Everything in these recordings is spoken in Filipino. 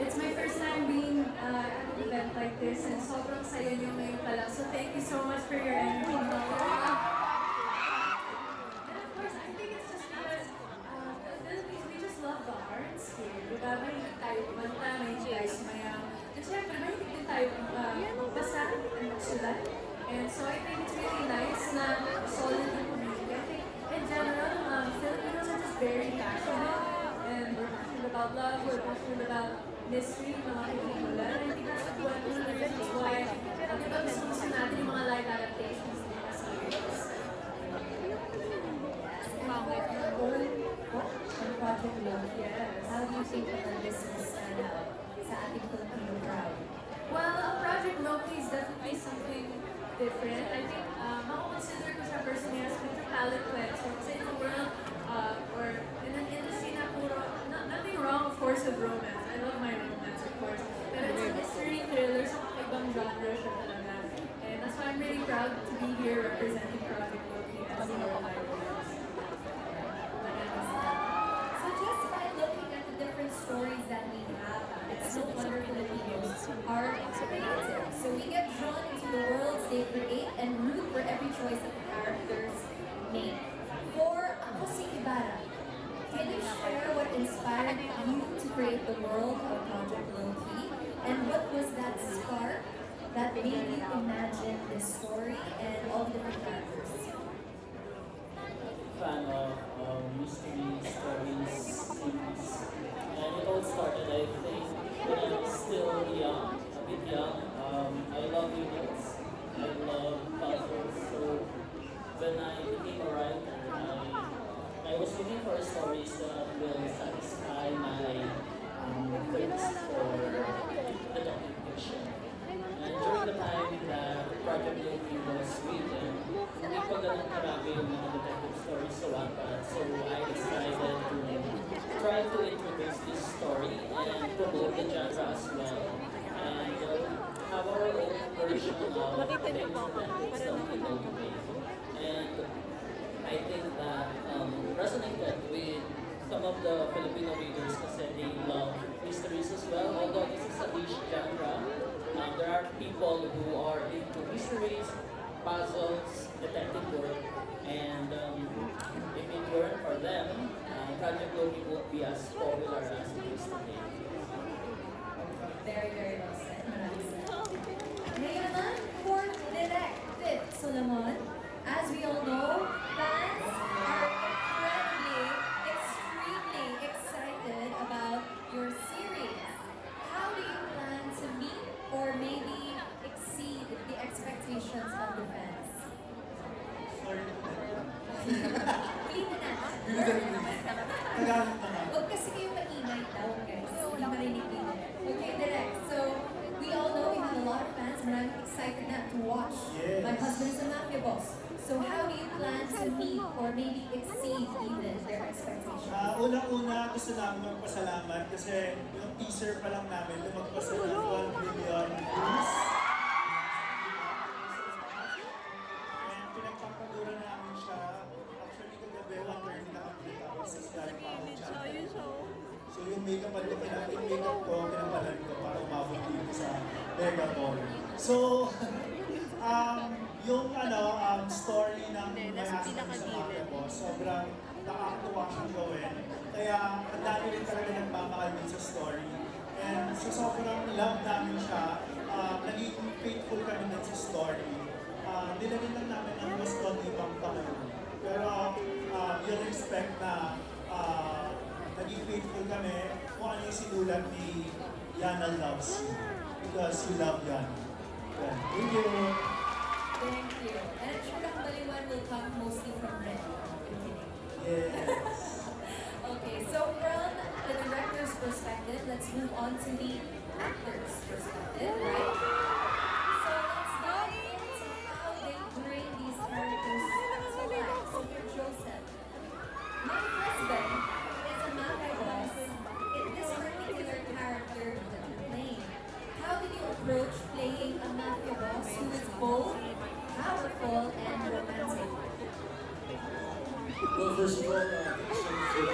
It's my first time being at an event like this and sobrang saya niyo ngayon pala. So thank you so much for your energy. And of course, I think it's just because the Philippines, we just love the arts here. Diba? Mahilig tayo kumanta, mahilig tayo sumayaw. And syempre, mahilig din tayo magbasa and magsulat. And so I think it's really nice na solid yung community. I think in general, Filipinos are just very passionate. And we're passionate about love, we're passionate about mystery, mga pelikula. And I think that's one of the reasons why, di ba gusto natin yung mga live adaptations ng mga series. And Project Love. Yes. How do you think that this will stand out sa ating Filipino crowd? Well, Project Loki is definitely something different. I think, mako-consider ko siya personally as major palette cleanser. Kasi in the world, or in an industry na puro, nothing wrong of course with romance. I love my romance of course. Pero it's a mystery thriller, so ibang genre siya talaga. And that's why I'm really proud to be here representing Project Loki as a live So just by looking at the different stories that we have, it's no wonder Filipinos are creative. So we get drawn into the worlds they create and root for every choice that the characters make. For Ako Si Ibarra, can you share what inspired you to create the world of Project Loki? And what was that spark that made you imagine this story and all the different characters? Fan of mystery stories, series. And it all started, I think, when I was still young, a bit young. I love units, I love puzzles. So when I became a writer, I was looking for stories that will satisfy my thirst for detective fiction. And during the time that Project Loki was written, hindi pa ganun karami yung mga detective stories sa Wattpad. So I decided to try to introduce this story and promote the genre as well. And have our own version of things that we don't make. And I think that resonated with some of the Filipino readers kasi they love mysteries as well. Although this is a niche genre, there are people who are into mysteries, puzzles, detective work, and if it weren't for them, Project Loki won't be as popular as it is today. Very, very well said. Maraming salamat. Ngayon naman, fourth direct, fifth Solomon. As we all know, fans are incredibly, extremely excited about your series. How do you plan to meet or maybe exceed the expectations of the fans? Sorry. Pilitin na. Tagalog na nga. Huwag kasi kayo maingay daw, guys. Hindi marinig nila. Okay, direct. So, we all know we have a lot of fans. Maraming excited na to watch Yes. My Husband is a Mafia Boss. So, how do you plan to meet or maybe exceed even their expectations? Unang-una, gusto namin magpasalamat kasi yung teaser pa lang namin lumagpas na ng 1 million views. And pinagpapaguran namin siya. Actually, kagabi, 1:30 na kami tapos galing pa ako dyan. So yung makeup at yung makeup ko, pinapalan ko para umabot dito sa Megaton. So, yung story ng My Husband is a Mafia Boss, sobrang nakakatuwa siyang gawin. Kaya ang dami rin talaga nagmamahal din sa story. And so sobrang love namin siya, naging faithful kami din sa story. Nilagyan lang namin ang mas konti pang panahon. Pero you'll expect na naging faithful kami kung ano yung sinulat ni Yana Loves You. Because you love Yana. Yeah. Thank you. Thank you. And I'm sure the Kambaliwan will come mostly from Red. Yes. Okay, so from the director's perspective, let's move on to the actor's perspective, right? So let's dive into how they bring these characters to life. So for Joseph, my husband is a mafia boss in this particular character that you're playing. How did you approach playing a mafia boss who is both powerful and romantic? Well, first of all, thanks so much for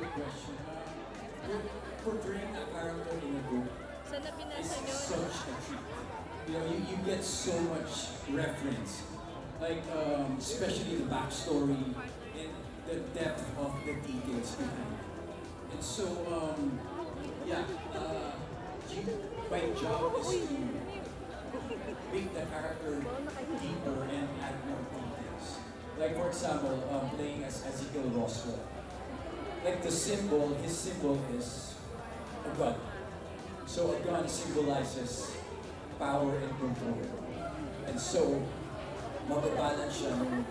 good question. Portraying a character in a book Sana is binasa nyo. such a treat. You know, you get so much reference. Like, especially the backstory and the depth of the details behind it. And so, yeah, my job is to make the character deeper and add more details. Like, for example, playing as Ezekiel Roswell. Like the symbol, his symbol is a gun. So a gun symbolizes power and control. And so, mababalance siya nung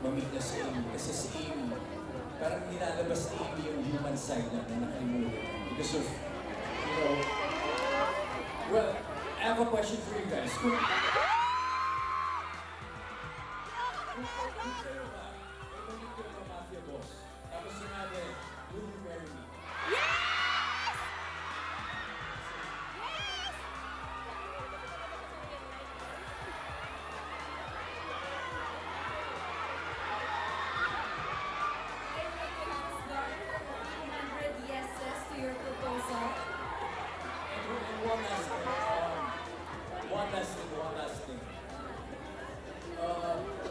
mamit na si Amy. Kasi si Amy, parang nilalabas ni Amy yung human side na nakalimutan. Because of, you know, well, I have a question for you guys. Kung kayo ba, may mamit kayo ng mafia boss, tapos sinabi, will you marry me? I think it has gone 300 yeses to your proposal. And one last thing. One last thing.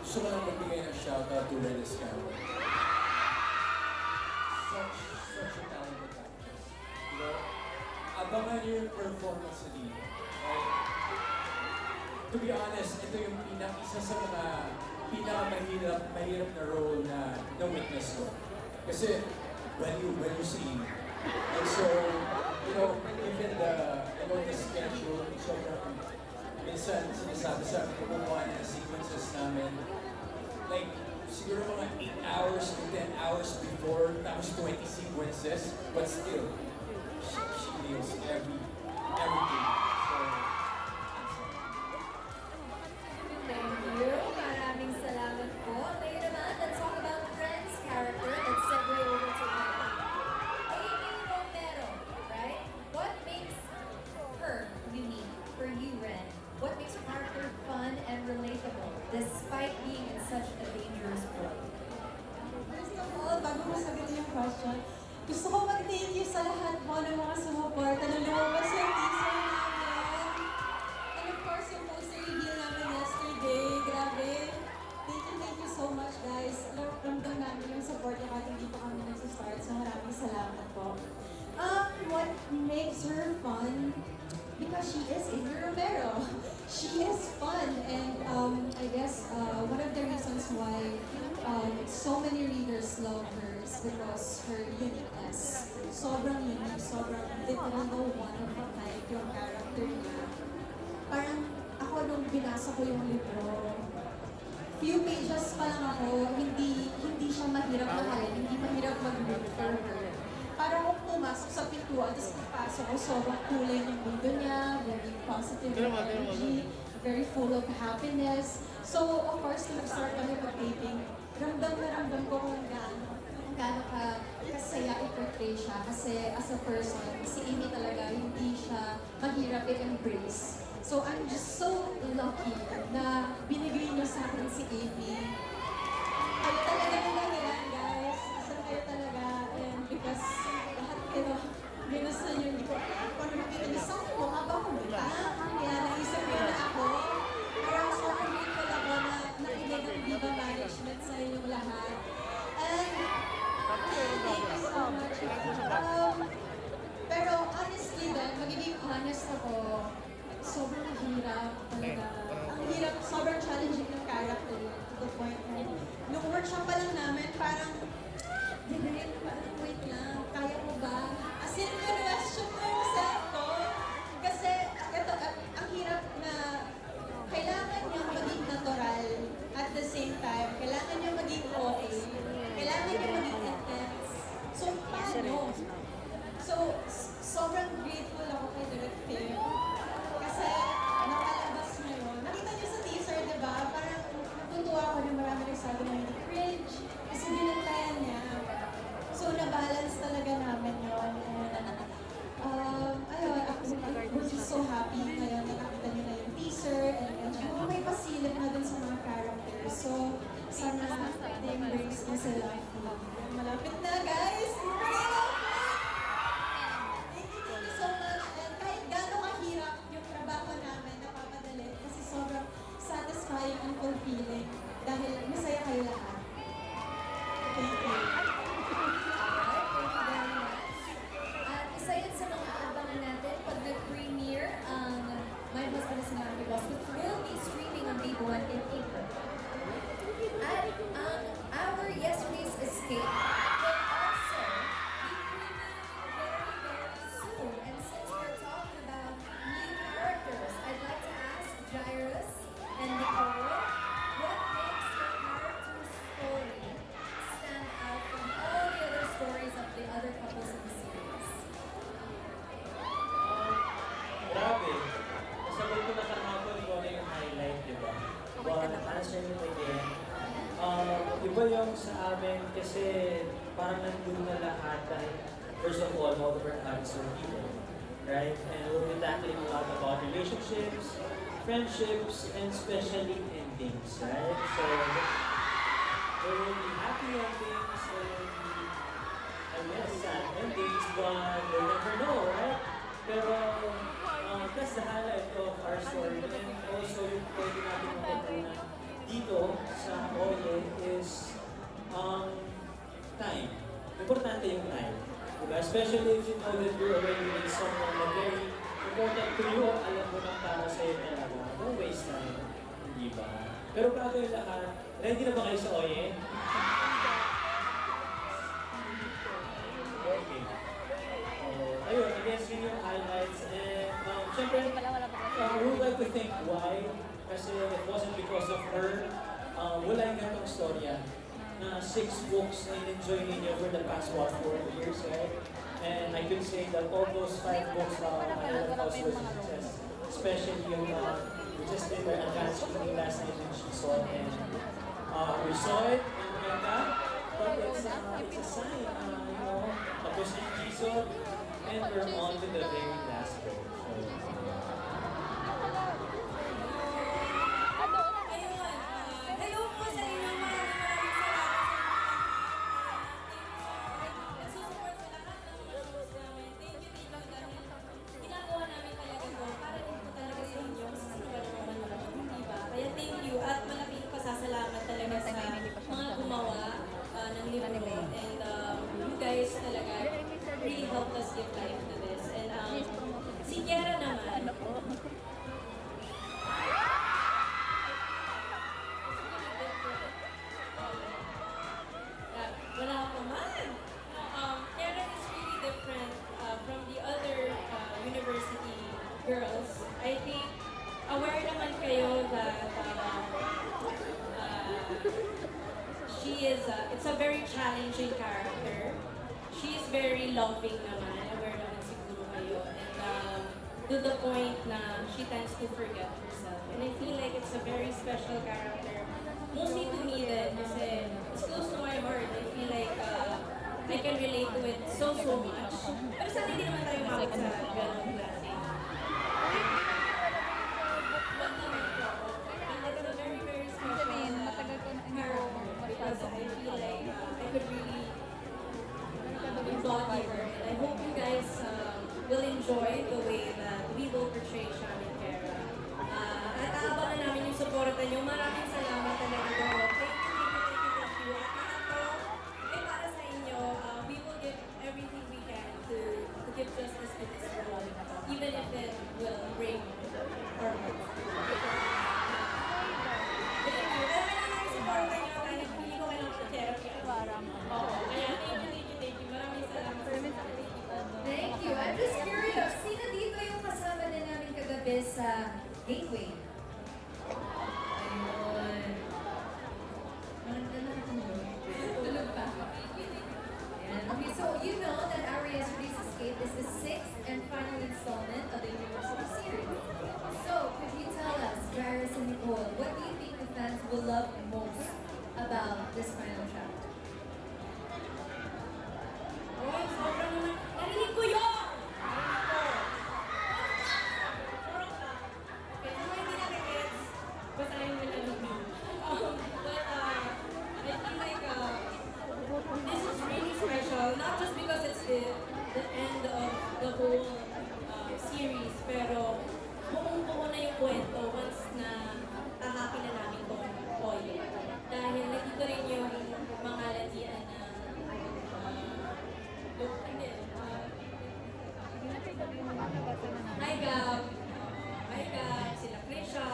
Gusto ko lang magbigay ng shoutout to Ren Escamilla. Such a talented actress. You know, abangan niyo yung performance niya dito. Right? To be honest, ito yung isa sa mga mahirap na role na na-witness ko. Kasi when you see, and so, you know, even the schedule, sobrang minsan sinasabi sa kumukuha ng sequences namin, like, siguro mga 8 hours to 10 hours before, tapos 20 sequences, but still, she nails everything. So, Thank you. Maraming salamat po. Ngayon naman, let's talk about Ren's character. Let's segue over to Ren. Amy Romero, right? What makes her unique for you, Ren? What makes her character fun and relatable despite being in such a dangerous role? First of all, bago mo sagutin yung question, gusto ko mag-thank you sa lahat po ng mga sumuporta na lumabas yung teaser namin. And of course, yung poster reveal namin yesterday. Grabe. Thank you so much, guys. Ramdam namin yung support niya kahit hindi pa kami nagsistart. So maraming salamat po. What makes her fun? Because she is Amy Romero. She is fun, and I guess one of the reasons why so many readers love her is because her uniqueness. Sobrang unique, sobrang literal no one of a kind yung character niya. Parang ako nung binasa ko yung libro, few pages pa lang ako, hindi siya mahirap mahalin, hindi mahirap mag-root for her. Parang kung pumasok sa pintuan, tapos pagpasok ko, sobrang kulay ng mundo niya, very positive energy, very full of happiness. So, of course, nung nag-start kami mag-taping, ramdam ko kung gaano kasaya i-portray siya. Kasi as a person, si Amy talaga, hindi siya mahirap i-embrace. So, I'm just so lucky na binigay niyo sa akin si Amy. Kayo talaga yung lahiran, guys. Isang kayo talaga. And because lahat kayo, ginusto niyo, hindi ko kung ano makita niyo sa akin, mukha ba ako ba? Kaya naisip ko na ako. Pero sobrang grateful ako na nakinig ang Viva Management sa inyong lahat. And thank you so much. Pero honestly then, magiging honest ako, sobrang hirap talaga. Ang hirap, sobrang challenging yung character to the point na nung workshop pa lang namin, parang wait lang, kaya mo ba? As in, question ko yung self ko. Kasi, ito, ang hirap na kailangan niya maging natural at the same time, kailangan niya maging okay, kailangan niya maging intense. So, paano? So, sobrang grateful ako kay Direct Phil. Kasi, nakalabas ngayon. Nakita niyo sa teaser, di ba? Parang natutuwa ako na marami nagsabi na hindi cringe. Kasi binantayan niya. So, na-balance talaga namin yun. And, ayun, we're just so happy ngayon na nakita niyo na yung teaser. And may pasilip na dun sa mga characters. So, sana na-embrace niyo sila. Malapit na, guys! kasi parang nandun na lahat dahil first of all of our clients are people, right? And we'll be tackling a lot about relationships, friendships, and especially endings, right? So there will be happy endings, there will be, I guess, sad endings, but we'll never know, right? Pero that's the highlight of our story. And also yung pwede natin matutunan dito sa Oye is time. Importante yung time. Diba? Especially if you know that you're already with someone na very important to you, alam mo nang para sa'yo talaga. Don't waste time. Hindi ba? Pero bago yung lahat, ready na ba kayo sa Oye? Okay. Ayun, I guess yun yung highlights. And syempre, we would like to think why. Kasi it wasn't because of her. Wala yung ganitong storya na 6 books na in-enjoy ninyo for the past 4 years, right? And I could say that all those 5 books my house was a success. Especially yung we just did our advanced reading last night in Shison, and we saw it and maganda, but it's a sign, tapos na yung Shison, and we're on to the very last book. Hello po sa inyo, maraming salamat sa nagsusupport sa lahat ng mga shows namin. Thank you, Tito, dahil ginagawa namin talaga to para din po talaga sa inyo kasi sino ba naman manonood, di ba? Kaya thank you at malaking pasasalamat talaga sa mga gumawa ng libro, and you guys talaga really helped us give life to this. And si Kiara naman, wala ako man. Karen is really different from the other university girls. I think aware naman kayo that she is, it's a very challenging character. She is very loving naman. Aware naman siguro kayo. And to the point na she tends to forget herself. And I feel like it's a very special character. Mostly to me then, kasi it's close to my heart. I feel like I can relate to it so much. Pero sana hindi naman tayo mabot sa ganong klase. But naman po. And it's a very, very special character. Because I feel like I could really embody her. And I hope you guys will enjoy the way that we will portray Sean and Kara. At aabangan namin yung supporta nyo. Maraming salamat talaga po. Thank you. At lahat po, ay para sa inyo, we will give everything we can to give justice to this role, even if it will break our hearts. Thank you. Dahil naman yung supporta nyo, dahil hindi ko kailangan sa therapy. Oo. Kaya thank you. Maraming salamat. Thank you. I'm just curious, sino dito yung kasama na namin kagabi sa Gateway? Ayun. Maganda na tulog. Tulog pa. Ayan. Okay, so you know that Our Yesterday's Escape is the 6th and final installment of the University series. So, could you tell us, Jairus and Nicole, what do you think the fans will love most about this final chapter? Oy, sobrang naman. Narinig ko yun! Okay, kung hindi nakikits, basahin mo lang yun. But I feel like this is really special, not just because it's the end of the whole series, pero buong-buo na yung kwento once na tahakin na namin itong Oye. Dahil nakita rin yung mga latian na Hi Gab, sila Krisha,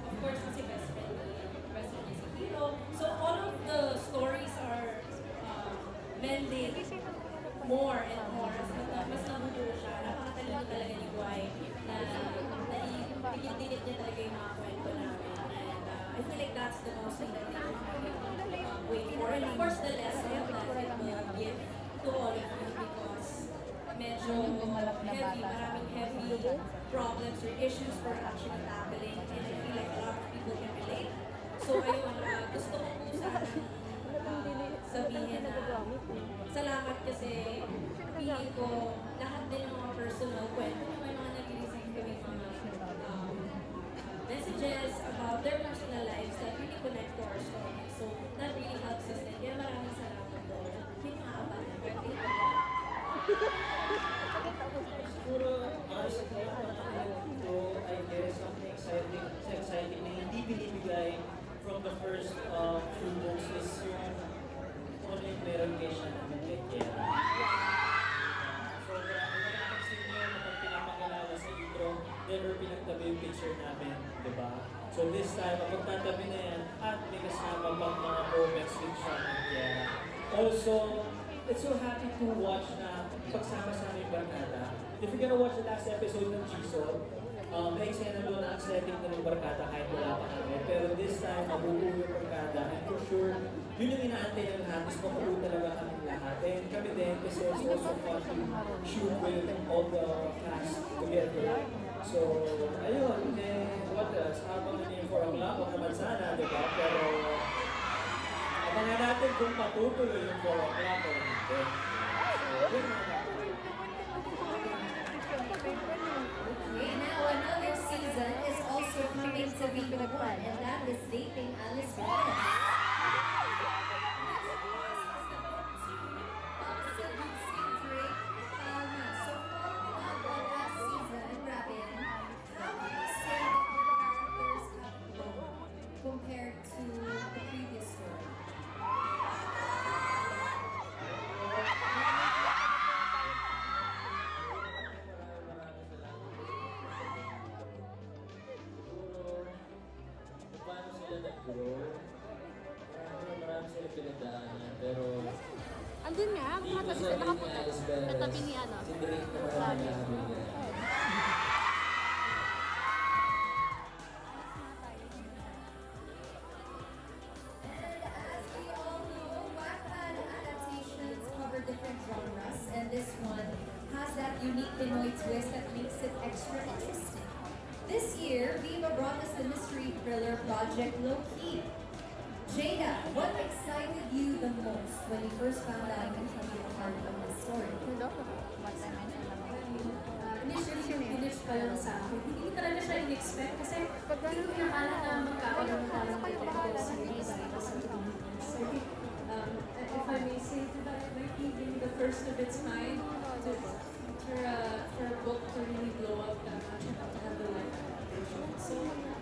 of course si best friend niya si Hiro. So all of the stories are mending more and more. Mas nabubuo siya. Napakatalino talaga ni Guy na naitigil-tigil niya talaga yung mga kwento namin. And I feel like that's the most thing that they wait for. And of course the lesson that it will give to all of you because medyo heavy, maraming heavy problems or issues we're actually tackling, and I feel like a lot of people can relate. So ayun, gusto ko po sana sabihin ko lahat din ng mga personal kwento. May mga nag-receive kami mga messages about their personal lives that really connect to our story. So that really helps us din. Kaya maraming salamat po. Hindi mga abangan. Siguro, sa ito, I guess, something exciting na hindi binibigay from the first few books is yung ano yung meron kay siya namin kay Kiera. So, napansin niyo kapag pinapakalala sa intro, never pinagtabi yung picture namin, di ba? So this time, kapag tatabi na yan, at may kasama pang mga moments with Sean and Kiera. Also, it's so happy to watch na pagsama sa aming barkada. If you're gonna watch the last episode ng Jisoo, may eksena doon na ang setting na ng barkada kahit wala pa kami. Pero this time, mabubuo yung barkada. And for sure, yun yung inaantay ng lahat. Is mabuo talaga kami lahat. And kami din, kasi it's also fun to shoot with all the cast together. So, ayun. And what else? Abangan niyo yung 4 o'clock. Huwag naman sana, di ba? Pero, abangan natin kung patutuloy yung 4 o'clock o hindi. So, yun mga. Okay, now another season is also coming to Viva One, and that is Dating Alice Flores. So following up on last season, Robin, how can you say that the characters have grown compared to the previous story? Paano sila nag-grow? Marami sila pinagdaanan, pero Andun nga, hindi ko nakatabi, sabihin nakapunta. ni Alice Perez. Katabi ni ano. Si Drake na marami namin yan. And as we all know, Wattpad adaptations cover different genres, and this one has that unique Pinoy twist that makes it extra interesting. This year, Viva brought us the mystery thriller Project Low-Key. Jada, what excited you the most when you first found out you could be a part of the story? Initially, finish pa lang sa akin. Hindi ko talaga siya in-expect kasi hindi ko nakala na magkakaroon ng parang detective series dito sa Pilipinas. I think, if I may say, diba, it might be being the first of its kind for a book to really blow up that much and to have a live adaptation. So,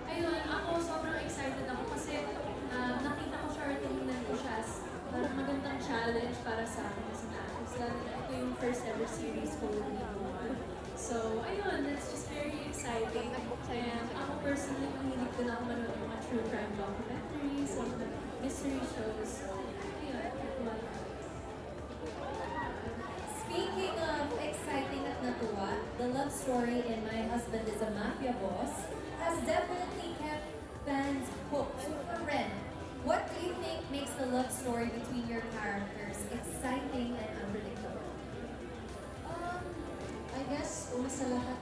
ayun, ako sobrang excited ako kasi nakita ko siya or tinignan ko siya as parang magandang challenge para sa akin as an artist. Lalo na ito yung first ever series ko with Viva. So, ayun, it's just very exciting. And ako personally, mahilig ko na ako manood ng mga true crime documentaries, or mga mystery shows. So, ayun, well. Speaking of exciting at natuwa, the love story in My Husband is a Mafia Boss has definitely kept fans hooked. So for Ren, what do you think makes the love story between your characters exciting and unpredictable? I guess, una sa lahat,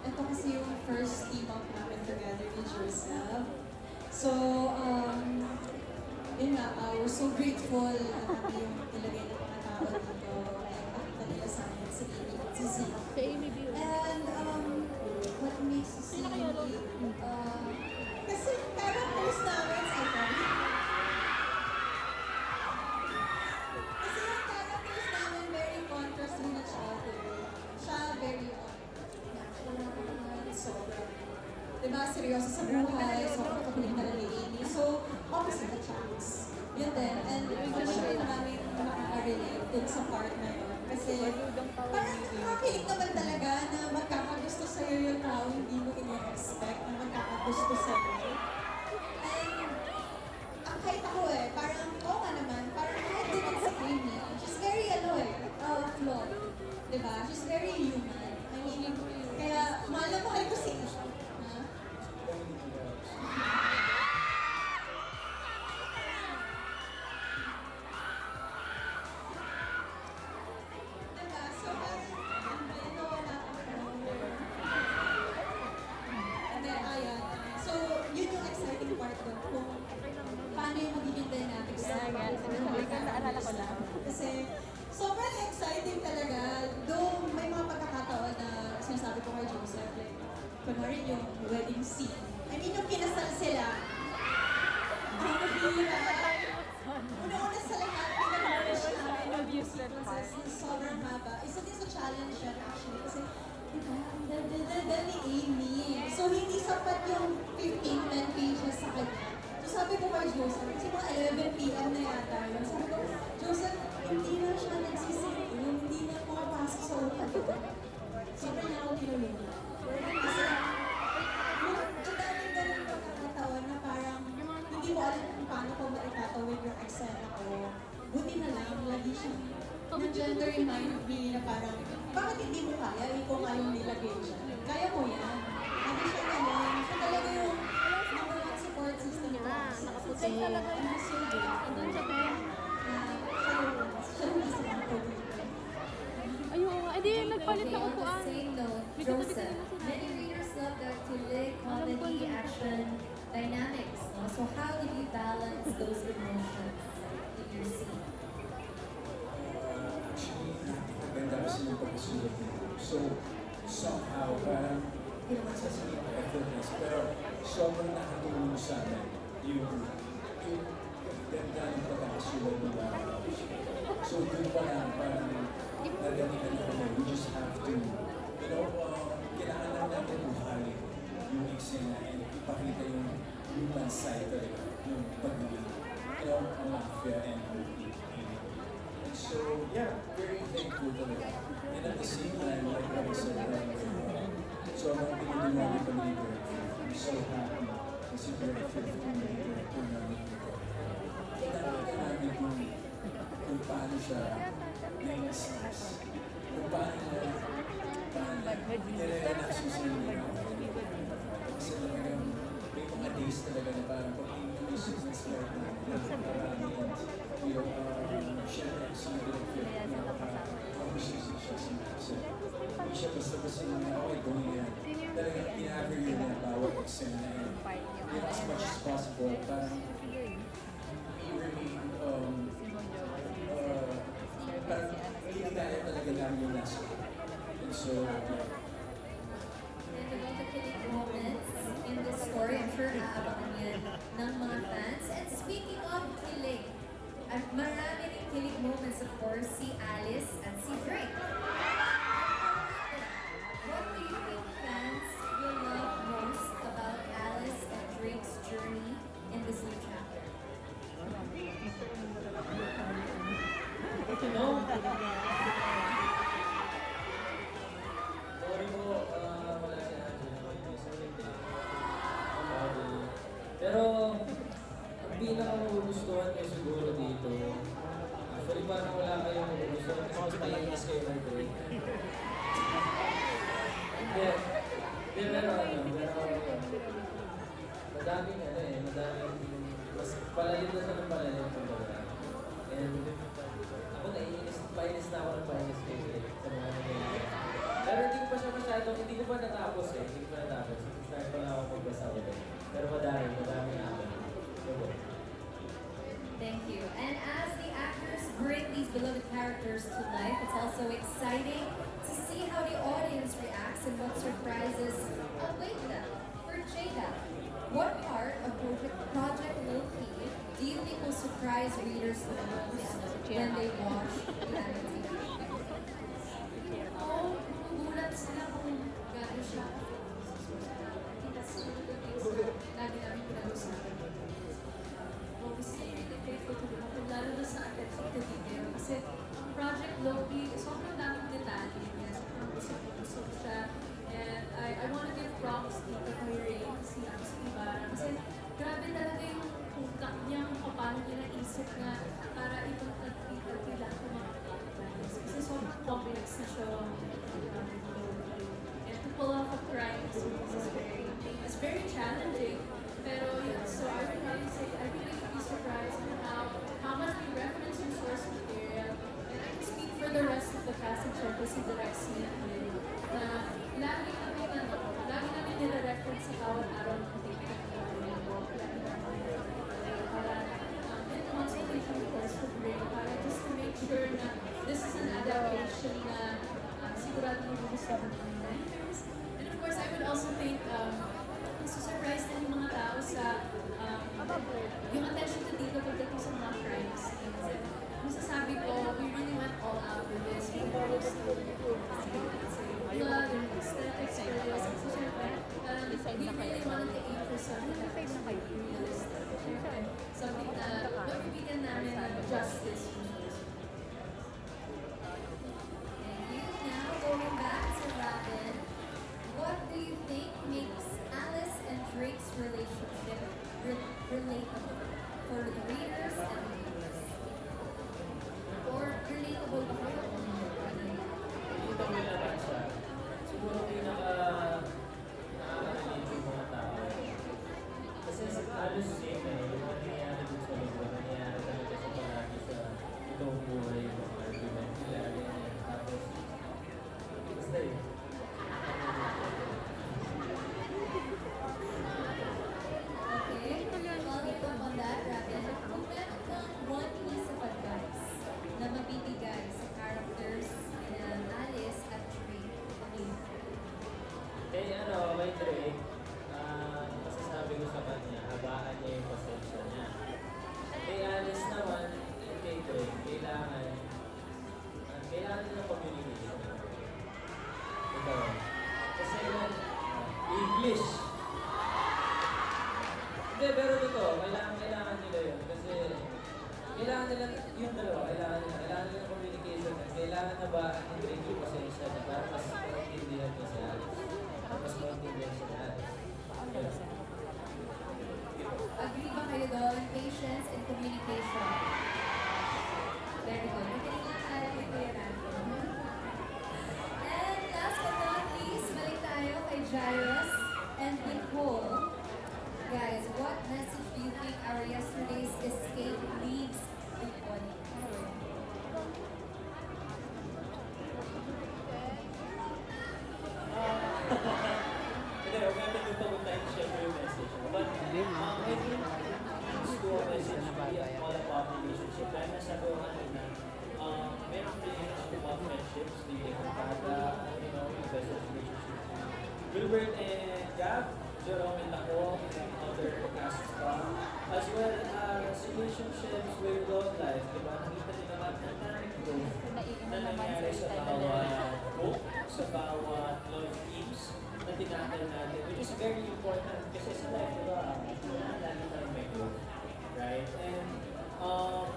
ito kasi yung first team up namin together ni Joseph. So, yun nga, we're so grateful na namin yung ilagay ng mga tao dito and nakita nila sa amin si Amy at si Z. Sa Amy View. And what makes us kasi characters namin, kasi yung characters namin very contrast with each other. Siya very sobrang, diba, seryoso sa buhay, sobrang kapiling na ni Amy. So, opposite attracts. Yun din. And for sure namin makaka-relate dun sa part na yun. Kasi parang nakakilig naman talaga na magkakagusto sa'yo yung tao, hindi mo in-expect na magkakagusto sa'yo. And kahit ako parang oo nga naman, parang kahit din si Amy, she's very flawed. Diba? She's very human. I mean, kaya mahal na mahal ko si Amy. Diba? So, and then, ayan. So, yun yung exciting part doon. Kung paano yung magiging dynamics sa Naalala ko lang. Kasi kunwari yung wedding scene. I mean, nung kinasal sila, ang nabihira. Una-una sa lahat, pinag-rush namin yung music process na sobrang haba. Isa din sa challenge yan actually kasi diba, ang dal ni Amy. So, hindi sapat yung 15-10 pages sa kanya. So, sabi ko kay Joseph, kasi mga 11 p.m. na yata yun. Sabi ko, Joseph, hindi na siya nagsisingin, hindi na pumapasok sa utak ko. Sobrang niya ako tinulungan. Kasi, ang daming ganun pagkakataon na parang hindi mo alam kung paano ko maitatawid yung eksena ko. Buti na lang, lagi siyang nandiyan to remind me na parang, bakit hindi mo kaya? Ikaw nga yung nilagay siya. Kaya mo yan. Lagi siya naman. Siya talaga yung number one support system ko. Nakaputi talaga yung silbi. Andun sa pen. Siya yung isa ng COVID. Ayun nga. Eh di, nagpalit ng Okay, on upuan. the same note, Joseph, many readers love the kilig, comedy, action, dynamics. No? So how did you balance those emotions in your scene? Actually, napakaganda kasi ng pagkasulat nito. So, somehow, parang, hindi naman sasabihin ko effortless, pero sobrang nakatulong sa amin yung ganda ng pagkakasulat nila. So, doon pa lang, parang, nadalihan ako na we just have to, kailangan lang natin buhayin yung eksena and ipakita yung human side talaga, yung pagiging, ang mafia and and so, yeah, very thankful talaga. And at the same time, like I said earlier, so I'm pinudungan ko ni Director. I'm so happy kasi Director yung director namin ito. Kinakita namin kung paano siya na-stress. Kung paano nire-relaxusin niya. Kasi talagang may mga days talaga na parang pag may seasons like na marami and syempre si Director napaka-appreciation siya sa kasi hindi siya basta-basta naman okay gawin yan. Talagang pinagreview niya bawat eksena and as much as possible parang we remain parang kinigaya talaga namin yung last one. And so, And about the kilig moments in this story, I'm sure aabangan yan ng mga fans. And speaking of kilig, at marami rin kilig moments, of course, si Alice at si Drake. What do you think fans will love most about Alice and Drake's journey in this new chapter? Sorry po, wala si Angela. Sorry po. Pero, ang pinaka-magugustuhan ko siguro dito, actually parang wala kayong magugustuhan kasi mas maiinis kayo ng Drake. Hindi, pero madaming mas palalim na siya ng palalim kumbaga. And ako painis na ako ng painis kay Drake sa mga nangyayari. Pero hindi ko pa siya masyadong, hindi ko pa natapos. Start pa lang ako magbasa ulit. Pero madami na ako. Thank you. And as the actors bring these beloved characters to life, it's also exciting to see how the audience reacts and what surprises await them. For Jada, what part of Project Low-Key do you think will surprise readers the most when they watch the animated? Magugulat sila kung gano'n siya. Lagi namin pinag-usapan. Obviously, really grateful to them. Lalo na sa attention to detail. Kasi ang Project Loki, sobrang daming detalye niya. Sobrang gusto ko siya. And I want to give props dito kay Ray, si Ibarra. Kasi grabe talaga yung tungkak niya, kung paano niya naisip na para itong tagpila ko mga plans. Kasi sobrang complex na siya. And to pull off a crime is very challenging. Pero yun, so I would probably say, I really would be surprised on how much we reference your source material. And I can speak for the rest of the cast and syempre si Direk Sina na lagi namin nila-reference sa bawat araw ng tape na in consultation of course with Ray, para just to make sure na this is an adaptation na sigurado magugustuhan ng readers. And of course, I would also thank Thank you. Now going back to Rapid, what do you think makes Alice and Drake's relationship relatable for the readers and viewers? Or relatable ba kayo? Nakita mo naman siya. Siguro nakakalimutan yung mga tao. Kasi halos same yung mga nangyayari dun sa libro, nangyayari talaga sa palagi sa itong buhay, yung mga argument nila, ganyan. Tapos, basta yun. Okay, following up on that, Rapid, kung meron kang one piece of advice na mabibigay sa characters na Alice at Drake, ano yun? Kay Drake, masasabi ko sa kanya, habaan niya yung pasensya niya. Kay Alice naman, and kay Drake, kailangan nila ng communication. Ito. Kasi English. Hindi, pero totoo, kailangan nila yun. Kasi kailangan nila, yung dalawa, kailangan nila ng communication. At kailangan na ba ang Drake yung pasensya niya para mas maintindihan niya si Alice. Mas maintindihan siya ni Alice. Agree ba kayo doon? Patience and communication. Very good. Magaling lang tayo kay Kuya Randy. And last but not least, balik tayo kay Jairus and Nicole. Guys, what message do you think our yesterday's escape leaves the audience? Hindi, huwag natin yung pag-time syempre yung message. But, I think it's to a message really all about relationship. Dahil nasabi ko kanina, meron relationship about friendships, the Pada, yung best of relationships. Wilbert and Gab, Jerome and ako, and other casts pa. As well as relationships with love life, diba? Nakita niyo naman ang daming growth na nangyari sa bawat book, sa bawat love teams na tinakal natin, which is very important kasi sa life, diba? Lagi tayo may growth, right? And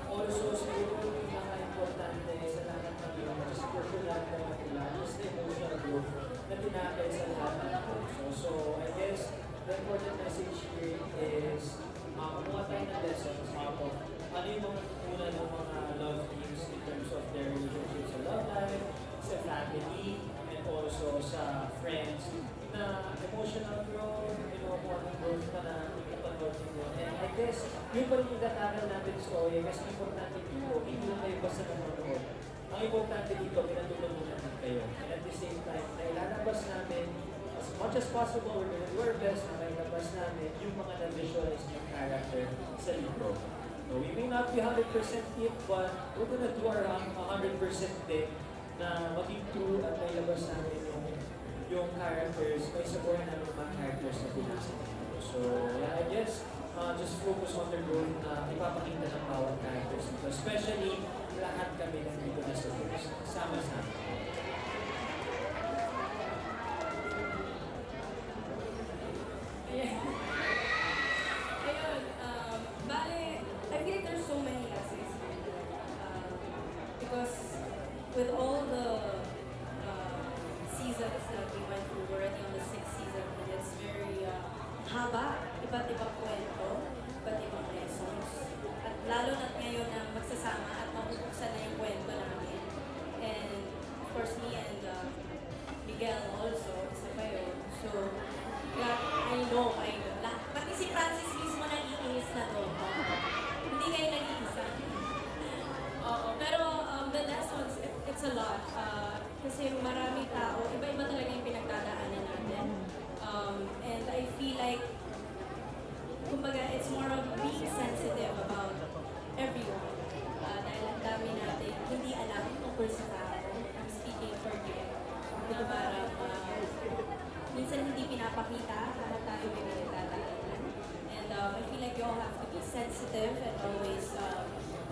also, siguro yung pinaka-importante sa lahat ng yun, just for sure lahat ng mga is the emotional growth na tinakal sa lahat ng growth. So, I guess, the important message here is kumuha tayo ng lessons out of ano yung mga una ng mga love teams in terms of their relationships sa love life, sa family, and also sa friends na emotional growth, kung anong growth na napanood nyo. And I guess, yun pa rin yung datangal natin sa OA kasi importante dito, hindi lang kayo basta nanonood. Ang importante dito, pinatulungan natin kayo. And at the same time, nailalabas namin as much as possible, we're going to do our best na mailabas namin yung mga na-visualize yung character sa libro. So we may not be 100% it, but we're going to do our 100% din na maging true at mailabas namin yung characters, may sabuhan namin yung mga characters na pinasa nito. So yeah, I guess, just focus on the growth na ipapakita ng bawat characters nito. Especially, lahat kami nandito na sa books. Sama-sama. Ayun, bale, I feel like there's so many lessons here. Because with all the seasons that we went through, we're already on the 6th season, and it's very haba, iba't ibang kwento, iba't ibang lessons. At lalo na ngayon na magsasama at mabubuksan na yung kwento namin. And of course, me and Miguel also, isa pa yun. So, yeah, I know. Pati si Francis mismo nag-iinis na to. Hindi kayo nag-iisa. Pero the lessons, it's a lot. Kasi marami tao, iba-iba talaga yung pinagdadaanan natin. And I feel like, kumbaga, it's more of being sensitive about everyone. Dahil ang dami natin hindi alam tungkol sa tao. I'm speaking for you. Na parang minsan hindi pinapakita lahat tayo may pinagdadaanan. And I feel like you all have to be sensitive and always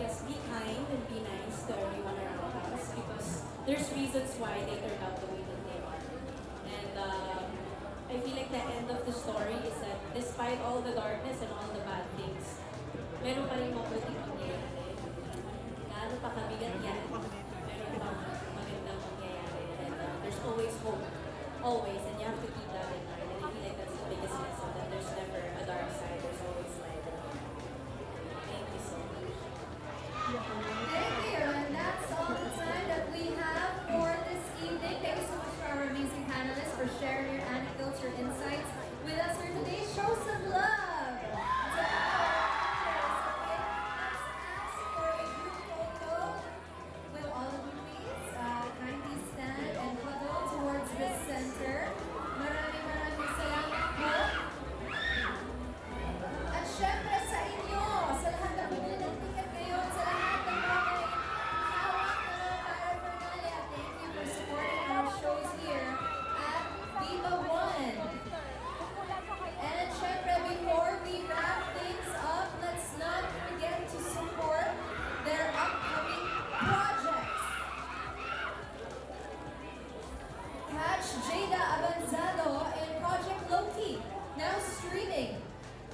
just be kind and be nice to everyone around us because there's reasons why they turned out the way that they are. And I feel like the end of the story is that despite all the darkness and all the bad things, meron pa rin mabuting mangyayari. Lalo always, and you have to keep that in mind. And I feel like that's the biggest lesson, that there's never a dark side, there's always light. Thank you so much. Thank you, and that's all the time that we have for this evening. Thank you so much to our amazing panelists for sharing your anecdotes, your insights with us here today. Show some love to our actors, okay? Let's ask for a group photo with all of you, please. Kindly stand and huddle towards the center. Maraming salamat po. At syempre sa inyo, sa lahat ng bumili ng ticket ngayon, sa lahat ng mga may hawak na mga paraphernalia, thank you for supporting our shows here at Viva One. And syempre, before we wrap things up, let's not forget to support their upcoming projects. Catch Jada Avanzado in Project Loki, now streaming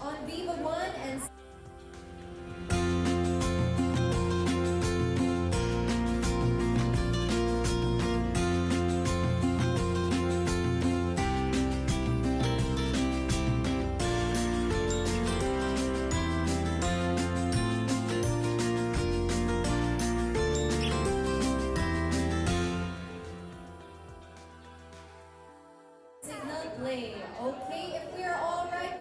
on Viva One and Signal Play. Okay, if we are all right.